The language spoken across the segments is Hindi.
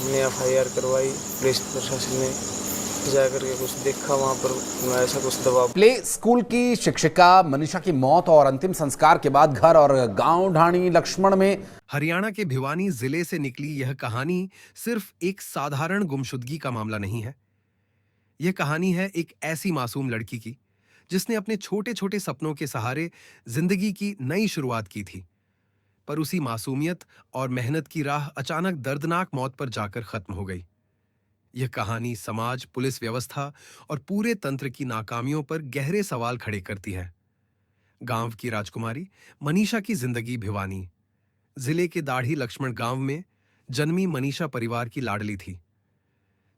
हमने एफआईआर करवाई। पुलिस प्रशासन ने जाकर के कुछ देखा वहाँ पर, ऐसा कुछ दबाव। प्ले स्कूल की शिक्षिका मनीषा की मौत और अंतिम संस्कार के बाद घर और गांव ढाणी लक्ष्मण में हरियाणा के भिवानी जिले से निकली यह कहानी सिर्फ एक साधारण गुमशुदगी का मामला नहीं है। यह कहानी है एक ऐसी मासूम लड़की की जिसने अपने छोटे छोटे सपनों के सहारे जिंदगी की नई शुरुआत की थी, पर उसी मासूमियत और मेहनत की राह अचानक दर्दनाक मौत पर जाकर खत्म हो गई। यह कहानी समाज, पुलिस व्यवस्था और पूरे तंत्र की नाकामियों पर गहरे सवाल खड़े करती है। गांव की राजकुमारी मनीषा की जिंदगी। भिवानी जिले के दाढ़ी लक्ष्मण गांव में जन्मी मनीषा परिवार की लाडली थी।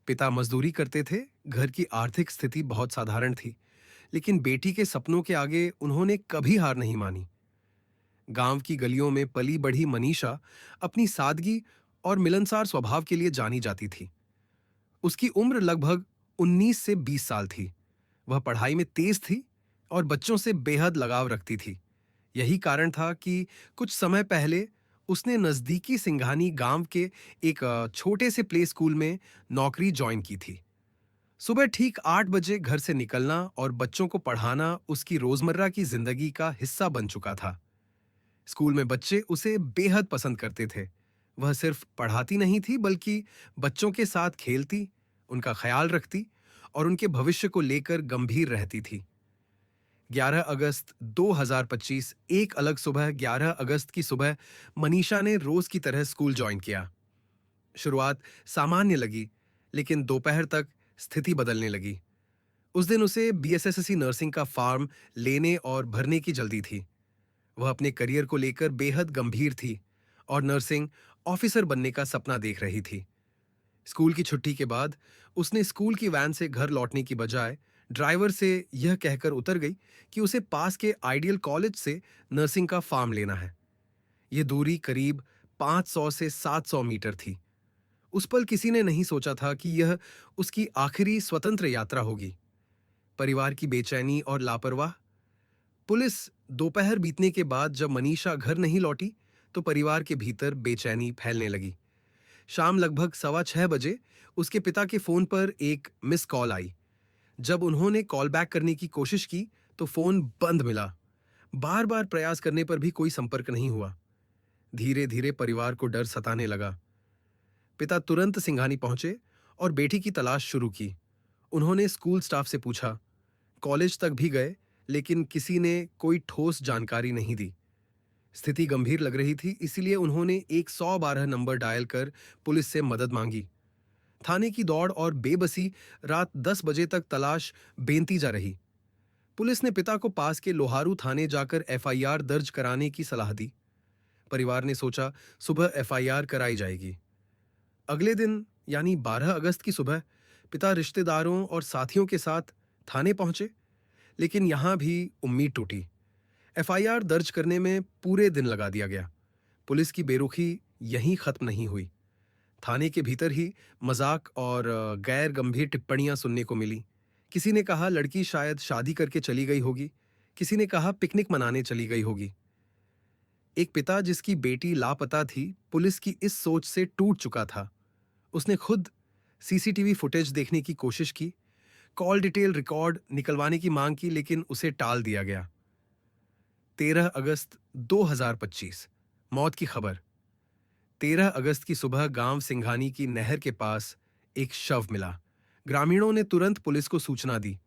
पिता मजदूरी करते थे, घर की आर्थिक स्थिति बहुत साधारण थी, लेकिन बेटी के सपनों के आगे उन्होंने कभी हार नहीं मानी। गांव की गलियों में पली बढ़ी मनीषा अपनी सादगी और मिलनसार स्वभाव के लिए जानी जाती थी। उसकी उम्र लगभग 19 से 20 साल थी। वह पढ़ाई में तेज थी और बच्चों से बेहद लगाव रखती थी। यही कारण था कि कुछ समय पहले उसने नजदीकी सिंघानी गांव के एक छोटे से प्ले स्कूल में नौकरी ज्वाइन की थी। सुबह ठीक 8 बजे घर से निकलना और बच्चों को पढ़ाना उसकी रोजमर्रा की जिंदगी का हिस्सा बन चुका था। स्कूल में बच्चे उसे बेहद पसंद करते थे। वह सिर्फ पढ़ाती नहीं थी, बल्कि बच्चों के साथ खेलती, उनका ख्याल रखती और उनके भविष्य को लेकर गंभीर रहती थी। 11 अगस्त 2025 एक अलग सुबह 11 अगस्त की सुबह मनीषा ने रोज की तरह स्कूल ज्वाइन किया। शुरुआत सामान्य लगी, लेकिन दोपहर तक स्थिति बदलने लगी। उस दिन उसे बीएसएससी नर्सिंग का फॉर्म लेने और भरने की जल्दी थी। वह अपने करियर को लेकर बेहद गंभीर थी और नर्सिंग ऑफिसर बनने का सपना देख रही थी। स्कूल की छुट्टी के बाद उसने स्कूल की वैन से घर लौटने की बजाय ड्राइवर से यह कहकर उतर गई कि उसे पास के आइडियल कॉलेज से नर्सिंग का फॉर्म लेना है। यह दूरी करीब 500 से 700 मीटर थी। उस पल किसी ने नहीं सोचा था कि यह उसकी आखिरी स्वतंत्र यात्रा होगी। परिवार की बेचैनी और लापरवाह। पुलिस दोपहर बीतने के बाद जब मनीषा घर नहीं लौटी, तो परिवार के भीतर बेचैनी फैलने लगी। शाम लगभग 6:15 बजे उसके पिता के फोन पर एक मिस कॉल आई। जब उन्होंने कॉल बैक करने की कोशिश की तो फोन बंद मिला। बार बार प्रयास करने पर भी कोई संपर्क नहीं हुआ। धीरे धीरे परिवार को डर सताने लगा। पिता तुरंत सिंघानी पहुंचे और बेटी की तलाश शुरू की। उन्होंने स्कूल स्टाफ से पूछा, कॉलेज तक भी गए, लेकिन किसी ने कोई ठोस जानकारी नहीं दी। स्थिति गंभीर लग रही थी, इसीलिए उन्होंने 112 नंबर डायल कर पुलिस से मदद मांगी। थाने की दौड़ और बेबसी रात 10 बजे तक तलाश बेनती जा रही। पुलिस ने पिता को पास के लोहारू थाने जाकर एफआईआर दर्ज कराने की सलाह दी। परिवार ने सोचा सुबह एफआईआर कराई जाएगी। अगले दिन यानी 12 अगस्त की सुबह पिता रिश्तेदारों और साथियों के साथ थाने पहुंचे, लेकिन यहां भी उम्मीद टूटी। एफआईआर दर्ज करने में पूरे दिन लगा दिया गया। पुलिस की बेरुखी यहीं खत्म नहीं हुई। थाने के भीतर ही मजाक और गैर गंभीर टिप्पणियां सुनने को मिली। किसी ने कहा लड़की शायद शादी करके चली गई होगी, किसी ने कहा पिकनिक मनाने चली गई होगी। एक पिता जिसकी बेटी लापता थी, पुलिस की इस सोच से टूट चुका था। उसने खुद सीसीटीवी फुटेज देखने की कोशिश की, कॉल डिटेल रिकॉर्ड निकलवाने की मांग की, लेकिन उसे टाल दिया गया। 13 अगस्त 2025 मौत की खबर। 13 अगस्त की सुबह गांव सिंघानी की नहर के पास एक शव मिला। ग्रामीणों ने तुरंत पुलिस को सूचना दी।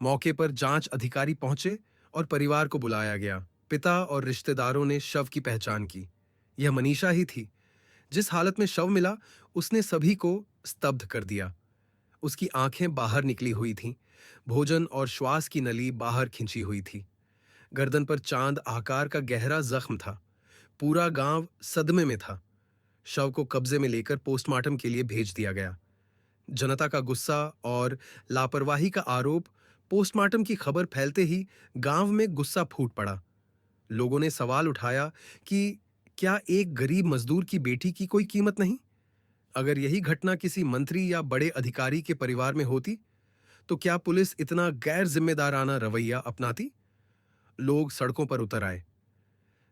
मौके पर जांच अधिकारी पहुंचे और परिवार को बुलाया गया। पिता और रिश्तेदारों ने शव की पहचान की। यह मनीषा ही थी। जिस हालत में शव मिला, उसने सभी को स्तब्ध कर दिया। उसकी आंखें बाहर निकली हुई थीं, भोजन और श्वास की नली बाहर खिंची हुई थी। गर्दन पर चांद आकार का गहरा जख्म था। पूरा गांव सदमे में था। शव को कब्जे में लेकर पोस्टमार्टम के लिए भेज दिया गया। जनता का गुस्सा और लापरवाही का आरोप। पोस्टमार्टम की खबर फैलते ही गांव में गुस्सा फूट पड़ा। लोगों ने सवाल उठाया कि क्या एक गरीब मजदूर की बेटी की कोई कीमत नहीं? अगर यही घटना किसी मंत्री या बड़े अधिकारी के परिवार में होती, तो क्या पुलिस इतना गैर जिम्मेदाराना रवैया अपनाती? लोग सड़कों पर उतर आए।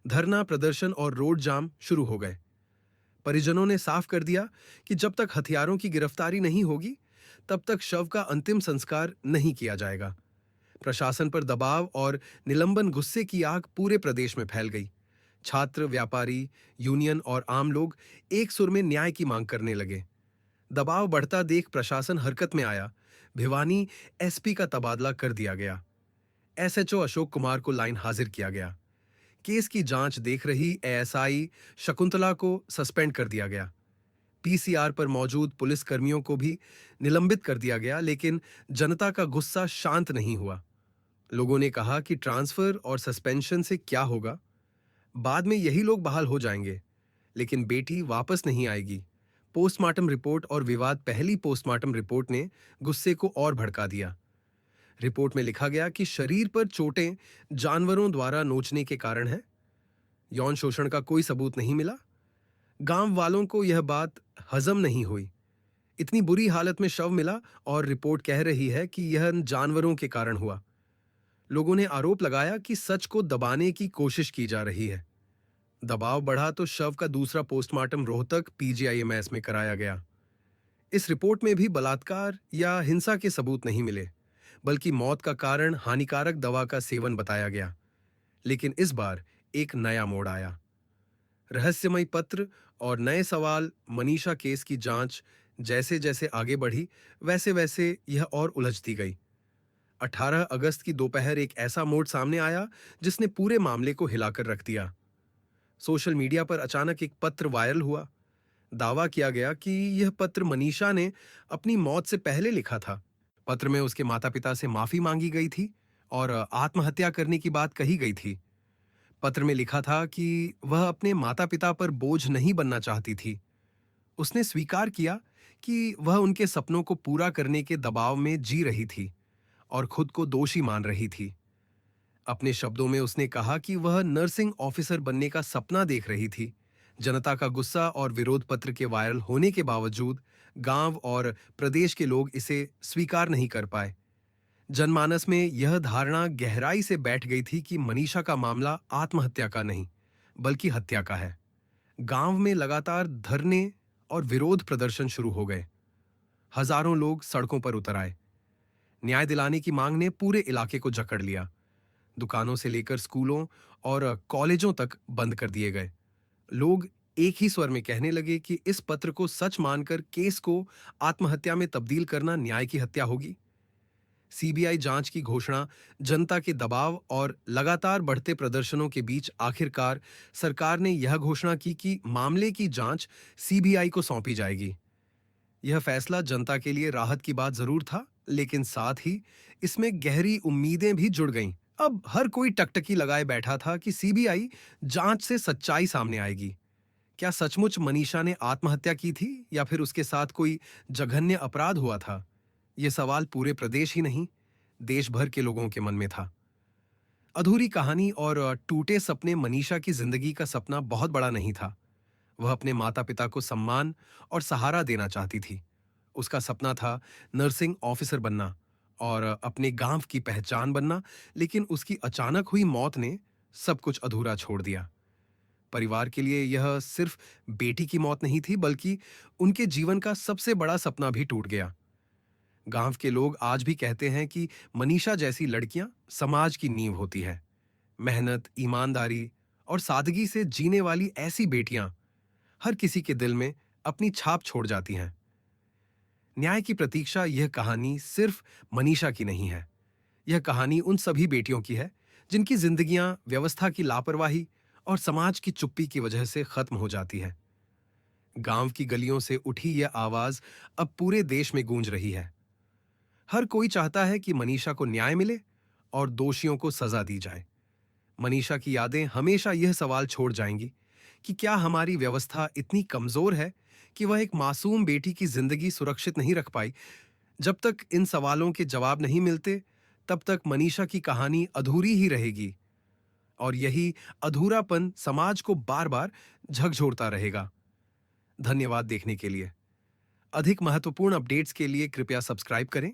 धरना प्रदर्शन और रोड जाम शुरू हो गए। परिजनों ने साफ कर दिया कि जब तक हथियारों की गिरफ्तारी नहीं होगी, तब तक शव का अंतिम संस्कार नहीं किया जाएगा। प्रशासन पर दबाव और निलंबन गुस्से की आग पूरे प्रदेश में फैल गई। छात्र, व्यापारी, यूनियन और आम लोग एक सुर में न्याय की मांग करने लगे। दबाव बढ़ता देख प्रशासन हरकत में आया। भिवानी एसपी का तबादला कर दिया गया। एसएचओ अशोक कुमार को लाइन हाजिर किया गया। केस की जांच देख रही एएसआई शकुंतला को सस्पेंड कर दिया गया। पीसीआर पर मौजूद पुलिस कर्मियों को भी निलंबित कर दिया गया, लेकिन जनता का गुस्सा शांत नहीं हुआ। लोगों ने कहा कि ट्रांसफर और सस्पेंशन से क्या होगा, बाद में यही लोग बहाल हो जाएंगे, लेकिन बेटी वापस नहीं आएगी। पोस्टमार्टम रिपोर्ट और विवाद पहली पोस्टमार्टम रिपोर्ट ने गुस्से को और भड़का दिया। रिपोर्ट में लिखा गया कि शरीर पर चोटें जानवरों द्वारा नोचने के कारण है। यौन शोषण का कोई सबूत नहीं मिला। गांव वालों को यह बात हजम नहीं हुई। इतनी बुरी हालत में शव मिला और रिपोर्ट कह रही है कि यह जानवरों के कारण हुआ। लोगों ने आरोप लगाया कि सच को दबाने की कोशिश की जा रही है। दबाव बढ़ा तो शव का दूसरा पोस्टमार्टम रोहतक पीजीआईएमएस में कराया गया। इस रिपोर्ट में भी बलात्कार या हिंसा के सबूत नहीं मिले, बल्कि मौत का कारण हानिकारक दवा का सेवन बताया गया। लेकिन इस बार एक नया मोड़ आया। रहस्यमय पत्र और नए सवाल। मनीषा केस की जांच जैसे जैसे आगे बढ़ी, वैसे वैसे यह और उलझती गई। 18 अगस्त की दोपहर एक ऐसा मोड़ सामने आया जिसने पूरे मामले को हिलाकर रख दिया। सोशल मीडिया पर अचानक एक पत्र वायरल हुआ। दावा किया गया कि यह पत्र मनीषा ने अपनी मौत से पहले लिखा था। पत्र में उसके माता-पिता से माफी मांगी गई थी और आत्महत्या करने की बात कही गई थी। पत्र में लिखा था कि वह अपने माता-पिता पर बोझ नहीं बनना चाहती थी। उसने स्वीकार किया कि वह उनके सपनों को पूरा करने के दबाव में जी रही थी और खुद को दोषी मान रही थी। अपने शब्दों में उसने कहा कि वह नर्सिंग ऑफिसर बनने का सपना देख रही थी। जनता का गुस्सा और विरोध पत्र के वायरल होने के बावजूद गांव और प्रदेश के लोग इसे स्वीकार नहीं कर पाए। जनमानस में यह धारणा गहराई से बैठ गई थी कि मनीषा का मामला आत्महत्या का नहीं, बल्कि हत्या का है। गांव में लगातार धरने और विरोध प्रदर्शन शुरू हो गए। हजारों लोग सड़कों पर उतर आए। न्याय दिलाने की मांग ने पूरे इलाके को जकड़ लिया। दुकानों से लेकर स्कूलों और कॉलेजों तक बंद कर दिए गए। लोग एक ही स्वर में कहने लगे कि इस पत्र को सच मानकर केस को आत्महत्या में तब्दील करना न्याय की हत्या होगी। सीबीआई जांच की घोषणा, जनता के दबाव और लगातार बढ़ते प्रदर्शनों के बीच आखिरकार सरकार ने यह घोषणा की कि मामले की जांच सीबीआई को सौंपी जाएगी। यह फैसला जनता के लिए राहत की बात जरूर था, लेकिन साथ ही इसमें गहरी उम्मीदें भी जुड़ गईं। अब हर कोई टकटकी लगाए बैठा था कि सीबीआई जांच से सच्चाई सामने आएगी। क्या सचमुच मनीषा ने आत्महत्या की थी या फिर उसके साथ कोई जघन्य अपराध हुआ था? यह सवाल पूरे प्रदेश ही नहीं, देश भर के लोगों के मन में था। अधूरी कहानी और टूटे सपने। मनीषा की जिंदगी का सपना बहुत बड़ा नहीं था। वह अपने माता-पिता को सम्मान और सहारा देना चाहती थी। उसका सपना था नर्सिंग ऑफिसर बनना और अपने गांव की पहचान बनना, लेकिन उसकी अचानक हुई मौत ने सब कुछ अधूरा छोड़ दिया। परिवार के लिए यह सिर्फ बेटी की मौत नहीं थी, बल्कि उनके जीवन का सबसे बड़ा सपना भी टूट गया। गांव के लोग आज भी कहते हैं कि मनीषा जैसी लड़कियां समाज की नींव होती है। मेहनत, ईमानदारी और सादगी से जीने वाली ऐसी बेटियां हर किसी के दिल में अपनी छाप छोड़ जाती हैं। न्याय की प्रतीक्षा। यह कहानी सिर्फ मनीषा की नहीं है। यह कहानी उन सभी बेटियों की है जिनकी जिंदगियां व्यवस्था की लापरवाही और समाज की चुप्पी की वजह से खत्म हो जाती है। गांव की गलियों से उठी यह आवाज अब पूरे देश में गूंज रही है। हर कोई चाहता है कि मनीषा को न्याय मिले और दोषियों को सजा दी जाए। मनीषा की यादें हमेशा यह सवाल छोड़ जाएंगी कि क्या हमारी व्यवस्था इतनी कमजोर है कि वह एक मासूम बेटी की जिंदगी सुरक्षित नहीं रख पाई। जब तक इन सवालों के जवाब नहीं मिलते, तब तक मनीषा की कहानी अधूरी ही रहेगी और यही अधूरापन समाज को बार-बार झकझोरता रहेगा। धन्यवाद देखने के लिए। अधिक महत्वपूर्ण अपडेट्स के लिए कृपया सब्सक्राइब करें